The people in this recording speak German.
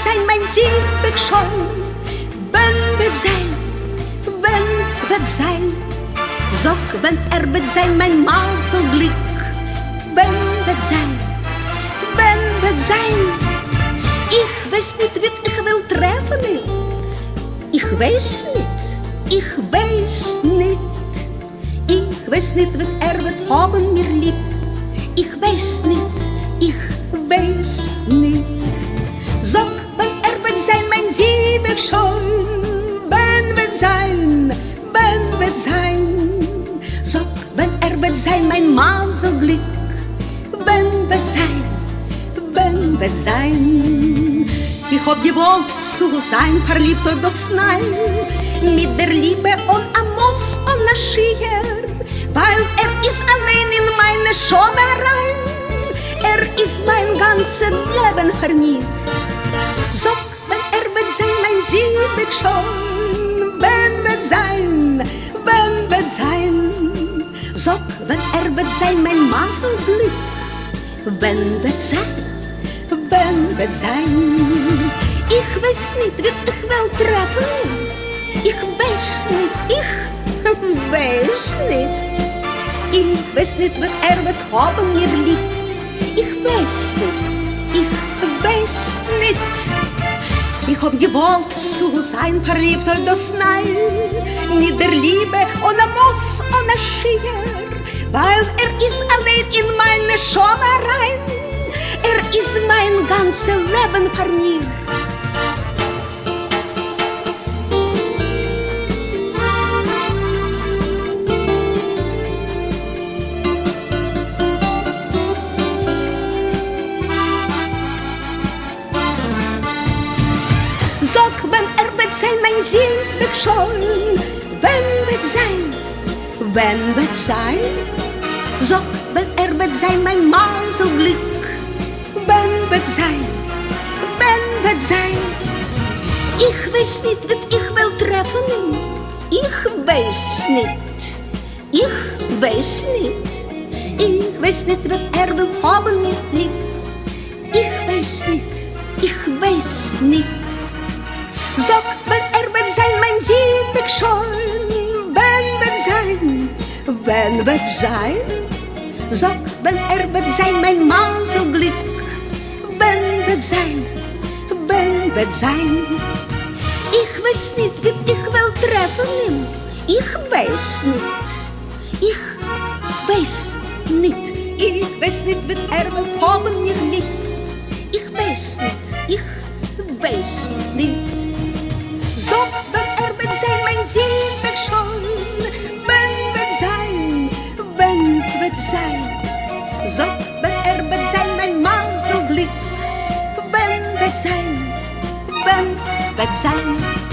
sein, mein Sieg wird schon. Wenn wird sein, wenn wird sein. Sag, wenn wird sein, mein Maselglück. Wenn wird sein, wenn wird sein. Ich weiß nicht, wie ich will treffen. Ich weiß nicht, ich weiß nicht. Ich weiß nicht, wie wird haben mir lieb. Ich weiß nicht, ich weiß nicht. Sag, wenn wird sein, mein Sieg wird schon. Wenn wird sein, wenn wird sein. Sag, wenn wird sein, mein Maselglück. Wenn wird sein, wenn wird sein. Ich hab gewollt zu sein, verliebt auf das Nein. Mit der Liebe und Amos und der Schier. Weil ist allein in meine Schönereien. Ist mein ganzes Leben für mich. Sag, wenn wird sein, mein Sieg wird schon. Wenn wird sein, wenn wird sein. Sag, wenn wird sein, mein Maselglück. Wenn wird sein, wenn wird sein. Ich weiß nicht, wie ich will treffen. Ich weiß nicht, ich weiß nicht. Ich weiß nicht, wie wird haben mir lieb. Ich weiß nicht, ich weiß nicht. Ich hab gewollt zu sein, verliebt auf das Nein. Mit der Liebe und Amos und der Schier. Weil ist allein in meine Schönereien. Ist mein ganzes Leben für mich. Sag, wenn wird sein, mein Sieg wird schon. Wenn wird sein, wenn wird sein. Sag, wenn wird sein, mein Maselglück. Wenn wird sein, wenn wird sein. Ich weiß nicht, wie ich will treffen. Ich weiß nicht, ich weiß nicht. Ich weiß nicht, wie will haben mir lieb. Ich weiß nicht, ich weiß nicht. Sag, wenn wird sein, mein Sieg wird schon. Wenn wird sein, wenn wird sein. Sag, wenn wird sein, mein Maselglück. Wenn wird sein, wenn wird sein. Ich weiß nicht, wie ich will treffen. Ich weiß nicht, ich weiß nicht. Ich weiß nicht, wie will haben mir lieb. Ich weiß nicht, ich weiß nicht. So, wenn wird sein, mein Sieg wird schon. Wenn wird sein, wenn wird sein. So, wenn wird sein, mein Maselglück. Wenn wird sein, wenn wird sein.